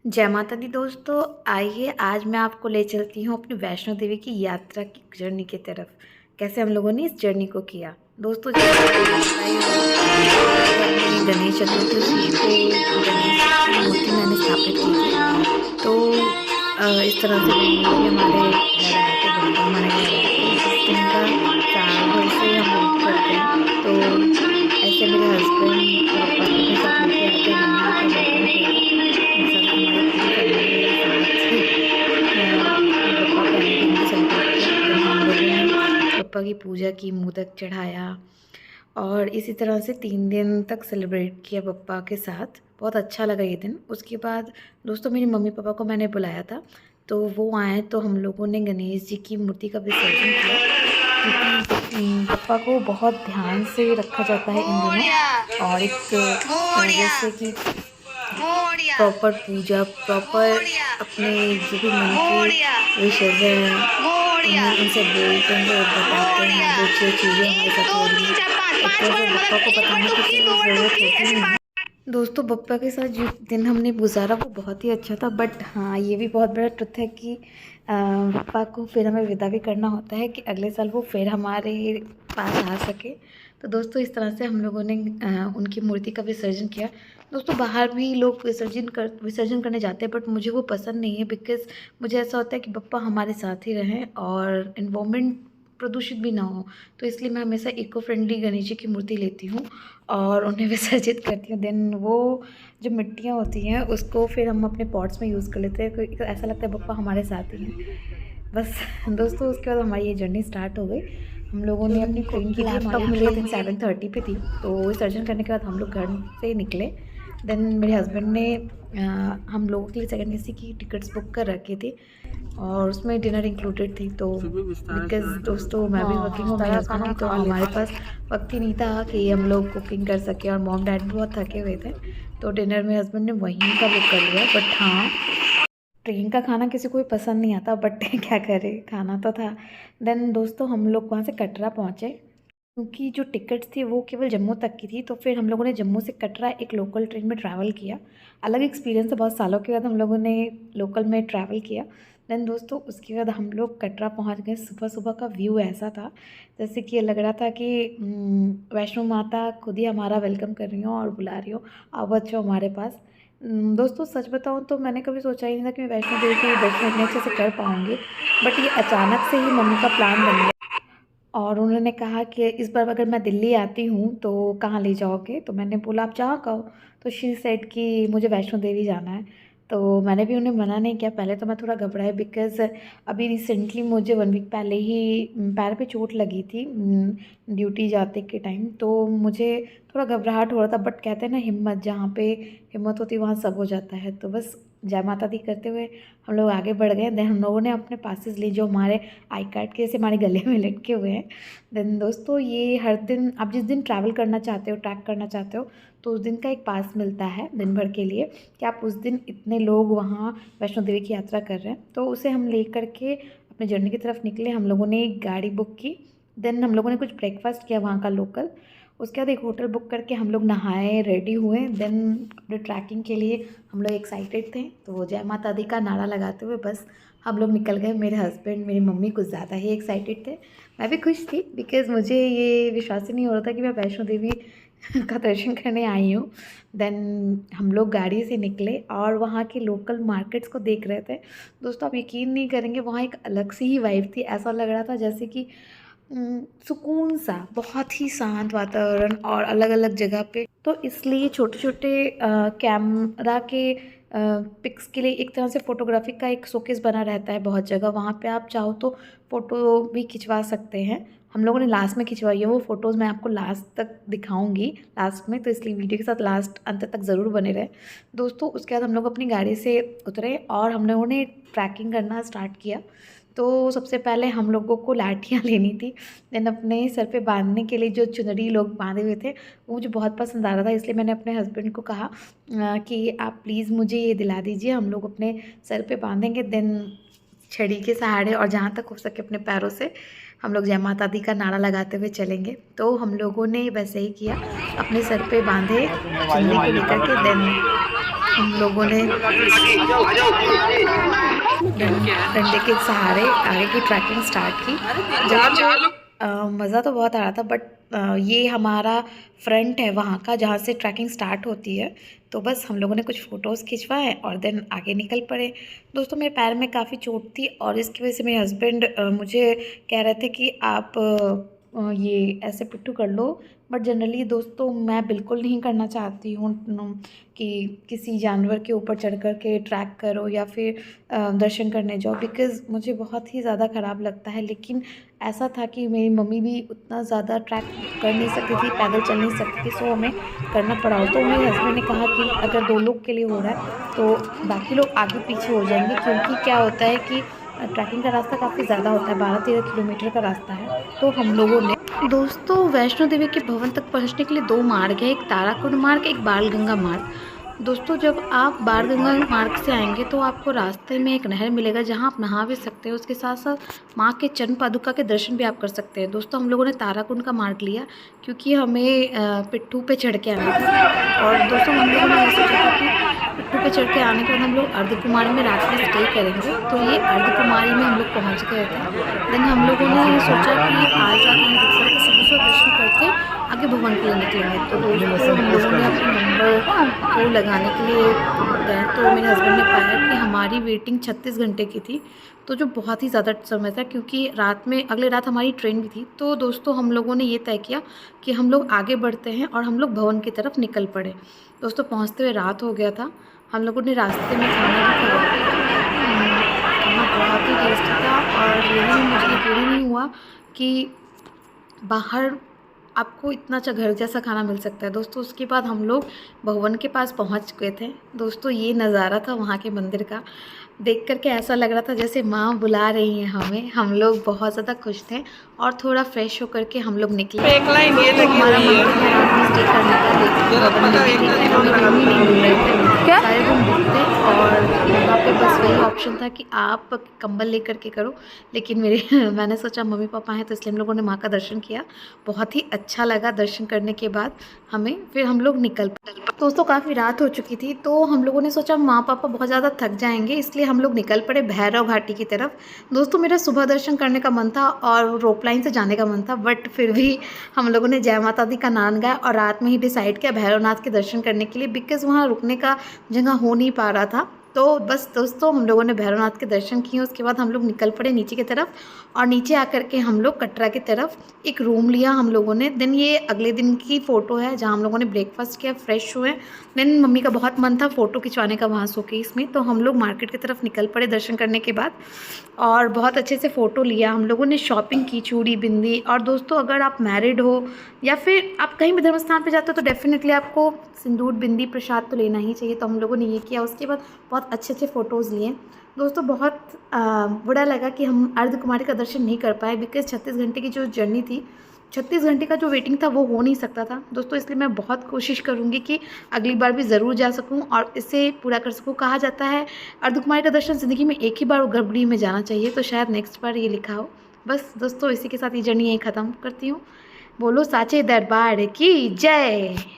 जय माता दी दोस्तों। आइए आज मैं आपको ले चलती हूँ अपनी वैष्णो देवी की यात्रा की जर्नी की तरफ। कैसे हम लोगों ने इस जर्नी को किया दोस्तों। जैसे अपनी गणेश चतुर्थी पे गणेश की मूर्ति मैंने स्थापित की थी। तो इस तरह से गणेश जी हमारे घर आए थे, बप्पा हमारे घर आए थे, जिस दिन का साल भर से हम वेट करते हैं। तो ऐसे मेरे हस्बैंड बप्पा को अपने साथ लेके आए थे, मैंने उनका वेलकम किया था। एक साथ हमारी पूरी फैमिली के साथ बप्पा को आने के लिए सेलिब्रेट किया। देन हम लोगों ने बप्पा की पूजा की, मोदक चढ़ाया और इसी तरह से 3 दिन तक सेलिब्रेट किया बप्पा के साथ। बहुत अच्छा लगा ये दिन। उसके बाद दोस्तों मेरी मम्मी पापा को मैंने बुलाया था, तो वो आए तो हम लोगों ने गणेश जी की मूर्ति का विसर्जन किया, क्योंकि बप्पा को बहुत ध्यान से रखा जाता है इन दिनों। और एक जैसे कि प्रॉपर पूजा, प्रॉपर अपने जो भी मन की विशेष हैं उनसे बोलते हैं, बताते हैं जो चीज़ें हमारे साथ हो रही हैं। एक तरह से बप्पा को बताने की ज़रूरत होती नहीं है। दोस्तों बप्पा के साथ जो दिन हमने गुजारा वो बहुत ही अच्छा था। बट हाँ, ये भी बहुत बड़ा ट्रुथ है कि बप्पा को फिर हमें विदा भी करना होता है कि अगले साल वो फिर हमारे पास आ सके। तो दोस्तों इस तरह से हम लोगों ने उनकी मूर्ति का विसर्जन किया। दोस्तों बाहर भी लोग विसर्जन करने जाते हैं, बट मुझे वो पसंद नहीं है। बिकॉज़ मुझे ऐसा होता है कि बप्पा हमारे साथ ही रहें और एनवायरनमेंट प्रदूषित भी ना हो। तो इसलिए मैं हमेशा इको फ्रेंडली गणेश जी की मूर्ति लेती हूँ और उन्हें विसर्जित करती हूँ। देन वो जो मिट्टियाँ होती हैं उसको फिर हम अपने पॉट्स में यूज़ कर लेते हैं, क्योंकि ऐसा लगता है बप्पा हमारे साथ ही हैं। बस दोस्तों उसके बाद हमारी ये जर्नी स्टार्ट हो गई। हम लोगों ने अपनी ट्रेन की लैपटॉप मिली थी 7:30 पे थी। तो विसर्जन करने के बाद हम लोग घर से निकले। देन मेरे हस्बैंड ने हम लोगों के लिए सेकंड एसी की टिकट्स बुक कर रखी थी और उसमें डिनर इंक्लूडेड थी। तो बिकॉज़ दोस्तों मैं भी वर्किंग हूँ, मेरे हस्बैंड भी, तो हमारे पास वक्त ही नहीं था कि हम लोग कुकिंग कर सकें। और मॉम डैड भी बहुत थके हुए थे, तो डिनर में हस्बैंड ने वहीं का बुक कर लिया। बट हाँ, ट्रेन का खाना किसी को भी पसंद नहीं आता, बट क्या करें, खाना तो था। देन दोस्तों हम लोग वहाँ से कटरा पहुँचे, क्योंकि जो टिकट्स थी वो केवल जम्मू तक की थी। तो फिर हम लोगों ने जम्मू से कटरा एक लोकल ट्रेन में ट्रैवल किया। अलग एक्सपीरियंस है, बहुत सालों के बाद हम लोगों ने लोकल में ट्रैवल किया। देन दोस्तों उसके बाद हम लोग कटरा पहुंच गए। सुबह सुबह का व्यू ऐसा था जैसे कि लग रहा था कि वैष्णो माता खुद ही हमारा वेलकम कर रही हो और बुला रही हो, आओ बच्चों हमारे पास। दोस्तों सच बताऊं तो मैंने कभी सोचा ही नहीं था कि मैं वैष्णो देवी के दर्शन इतने अच्छे से कर पाऊँगी। बट ये अचानक से ही मम्मी का प्लान बन गया और उन्होंने कहा कि इस बार अगर मैं दिल्ली आती हूँ तो कहाँ ले जाओगे। तो मैंने बोला आप जहाँ कहो। तो शी सेड कि मुझे वैष्णो देवी जाना है। तो मैंने भी उन्हें मना नहीं किया। पहले तो मैं थोड़ा घबराई, बिकॉज़ अभी रिसेंटली मुझे 1 वीक पहले ही पैर पे चोट लगी थी ड्यूटी जाते के टाइम। तो मुझे थोड़ा घबराहट हो रहा था। बट कहते हैं ना, हिम्मत जहाँ पे हिम्मत होती है वहाँ सब हो जाता है। तो बस जय माता दी करते हुए हम लोग आगे बढ़ गए। देन हम लोगों ने अपने पासेस लिए जो हमारे आई कार्ड के जैसे हमारे गले में लटके हुए हैं। देन दोस्तों ये हर दिन आप जिस दिन ट्रैवल करना चाहते हो, ट्रैक करना चाहते हो, तो उस दिन का एक पास मिलता है दिन भर के लिए कि आप उस दिन इतने लोग वहाँ वैष्णो देवी की यात्रा कर रहे हैं। तो उसे हम ले करके अपने जर्नी की तरफ निकले। हम लोगों ने एक गाड़ी बुक की। देन हम लोगों ने कुछ ब्रेकफास्ट किया वहाँ का लोकल। उसके बाद एक होटल बुक करके हम लोग नहाए, रेडी हुए। देन अपने ट्रैकिंग के लिए हम लोग एक्साइटेड थे, तो जय माता दी का नारा लगाते हुए बस हम लोग निकल गए। मेरे हस्बैंड, मेरी मम्मी कुछ ज़्यादा ही एक्साइटेड थे। मैं भी खुश थी, बिकॉज़ मुझे ये विश्वास ही नहीं हो रहा था कि मैं वैष्णो देवी का दर्शन करने आई हूँ। देन हम लोग गाड़ी से निकले और वहाँ के लोकल मार्केट्स को देख रहे थे। दोस्तों आप यकीन नहीं करेंगे, वहाँ एक अलग सी ही वाइब थी। ऐसा लग रहा था जैसे कि सुकून सा, बहुत ही शांत वातावरण और अलग अलग जगह पे। तो इसलिए छोटे छोटे कैमरा के पिक्स के लिए एक तरह से फ़ोटोग्राफी का एक शोकेस बना रहता है बहुत जगह। वहाँ पे आप चाहो तो फ़ोटो भी खिंचवा सकते हैं। हम लोगों ने लास्ट में खिंचवाई है वो फ़ोटोज़, मैं आपको लास्ट तक दिखाऊंगी लास्ट में, तो इसलिए वीडियो के साथ लास्ट अंत तक ज़रूर बने रहे। दोस्तों उसके बाद हम लोग अपनी गाड़ी से उतरे और हम लोगों ने ट्रैकिंग करना स्टार्ट किया। तो सबसे पहले हम लोगों को लाठियाँ लेनी थी। देन अपने सर पे बांधने के लिए जो चुनरी लोग बांधे हुए थे वो मुझे बहुत पसंद आ रहा था, इसलिए मैंने अपने हस्बैंड को कहा कि आप प्लीज़ मुझे ये दिला दीजिए, हम लोग अपने सर पे बांधेंगे। देन छड़ी के सहारे और जहाँ तक हो सके अपने पैरों से हम लोग जय माता दी का नारा लगाते हुए चलेंगे। तो हम लोगों ने वैसे ही किया, अपने सर पे बांधे चुनरी को लेकर के। देन हम लोगों ने डंडे के सहारे आगे की ट्रैकिंग स्टार्ट की। मज़ा तो बहुत आ रहा था, बट ये हमारा फ्रंट है वहाँ का जहाँ से ट्रैकिंग स्टार्ट होती है। तो बस हम लोगों ने कुछ फ़ोटोज़ खिंचवाए और देन आगे निकल पड़े। दोस्तों मेरे पैर में काफ़ी चोट थी और इसकी वजह से मेरे हस्बैंड मुझे कह रहे थे कि आप ये ऐसे पिट्ठू कर लो, बट जनरली दोस्तों मैं बिल्कुल नहीं करना चाहती हूँ कि किसी जानवर के ऊपर चढ़ कर के ट्रैक करो या फिर दर्शन करने जाओ, बिकॉज़ मुझे बहुत ही ज़्यादा ख़राब लगता है। लेकिन ऐसा था कि मेरी मम्मी भी उतना ज़्यादा ट्रैक कर नहीं सकती थी, पैदल चल नहीं सकती थी, सो हमें करना पड़ा। तो मेरे हस्बैंड ने कहा कि अगर 2 लोग के लिए हो रहा है तो बाकी लोग आगे पीछे हो जाएंगे, क्योंकि क्या होता है कि ट्रैकिंग का रास्ता काफ़ी ज़्यादा होता है, 12-13 किलोमीटर का रास्ता है। तो हम लोगों ने दोस्तों वैष्णो देवी के भवन तक पहुंचने के लिए 2 मार्ग है, एक ताराकुंड मार्ग, एक बाल गंगा मार्ग। दोस्तों जब आप बाल गंगा मार्ग से आएंगे तो आपको रास्ते में एक नहर मिलेगा जहां आप नहा भी सकते हो, उसके साथ साथ माँ के चरण पादुका के दर्शन भी आप कर सकते हैं। दोस्तों हम लोगों ने ताराकुंड का मार्ग लिया क्योंकि हमें पिट्ठू पे चढ़ के आना था। और दोस्तों हम लोगों ने ये सोचा था कि पिट्ठू पे चढ़ के आने के बाद हम लोग अर्धकुमारी में रात में स्टे करेंगे। तो ये अर्धकुमारी में हम लोग पहुँच गए थे। देन हम लोगों ने ये सोचा कि आज रात में रुक करके सुबह दर्शन करके आगे भवन के लिए निकलेंगे। तो दोस्तों हम लोगों ने अपने नंबर को लगाने के लिए गए तो मेरे हस्बैंड ने पाया कि हमारी वेटिंग 36 घंटे की थी, तो जो बहुत ही ज़्यादा समय था, क्योंकि रात में अगले रात हमारी ट्रेन भी थी। तो दोस्तों हम लोगों ने ये तय किया कि हम लोग आगे बढ़ते हैं और हम लोग भवन की तरफ निकल पड़े। दोस्तों पहुँचते हुए रात हो गया था। हम लोगों ने रास्ते में खाना भी खाया, खाना बहुत ही टेस्टी था और ये मुझे यकीन नहीं हुआ कि बाहर आपको इतना अच्छा घर जैसा खाना मिल सकता है। दोस्तों उसके बाद हम लोग भवन के पास पहुंच गए थे। दोस्तों ये नज़ारा था वहाँ के मंदिर का, देख करके ऐसा लग रहा था जैसे माँ बुला रही हैं हमें। हम लोग बहुत ज़्यादा खुश थे और थोड़ा फ्रेश होकर के हम लोग निकले। एक लाइन ये लगी हमारा हुई है। मंदिर है रात में स्टे करने का, लेकिन हमें रूम ही नहीं मिल रहे थे, सारे रूम बुक थे और वहाँ पे बस वही ऑप्शन था कि आप कंबल ले करके करो। लेकिन मैंने सोचा मम्मी पापा हैं तो इसलिए हम लोगों ने माँ का दर्शन किया। बहुत ही अच्छा लगा दर्शन करने के बाद हमें। फिर हम लोग निकल पड़े। दोस्तों काफ़ी रात हो चुकी थी तो हम लोगों ने सोचा माँ पापा बहुत ज़्यादा थक जाएंगे, इसलिए हम लोग निकल पड़े भैरव घाटी की तरफ। दोस्तों मेरा सुबह दर्शन करने का मन था और रोप लाइन से जाने का मन था, बट फिर भी हम लोगों ने जय माता दी का नाम गाया और रात में ही डिसाइड किया भैरवनाथ के दर्शन करने के लिए, बिकॉज़ वहाँ रुकने का जगह हो नहीं पा रहा था। तो बस दोस्तों हम लोगों ने भैरवनाथ के दर्शन किए। उसके बाद हम लोग निकल पड़े नीचे की तरफ और नीचे आकर के हम लोग कटरा की तरफ एक रूम लिया हम लोगों ने। देन ये अगले दिन की फ़ोटो है जहाँ हम लोगों ने ब्रेकफास्ट किया, फ्रेश हुए। देन मम्मी का बहुत मन था फ़ोटो खिंचवाने का वहाँ शोकेस में, तो हम लोग मार्केट की तरफ निकल पड़े दर्शन करने के बाद और बहुत अच्छे से फ़ोटो लिया। हम लोगों ने शॉपिंग की, चूड़ी बिंदी। और दोस्तों अगर आप मैरिड हो या फिर आप कहीं भी धर्म स्थान पे जाते हो तो डेफिनेटली आपको सिंदूर बिंदी प्रसाद तो लेना ही चाहिए। तो हम लोगों ने ये किया। उसके बाद बहुत अच्छे अच्छे फ़ोटोज़ लिए। दोस्तों बहुत बुरा लगा कि हम अर्धकुमारी का दर्शन नहीं कर पाए, बिकॉज़ 36 घंटे की जो जर्नी थी, 36 घंटे का जो वेटिंग था वो हो नहीं सकता था दोस्तों। इसलिए मैं बहुत कोशिश करूँगी कि अगली बार भी ज़रूर जा सकूँ और इसे पूरा कर सकूँ। कहा जाता है अर्धकुमारी का दर्शन ज़िंदगी में एक ही बार गर्भगृह में जाना चाहिए, तो शायद नेक्स्ट बार ये लिखा हो। बस दोस्तों इसी के साथ ये जर्नी यहीं ख़त्म करती हूँ। बोलो साचे दरबार की जय।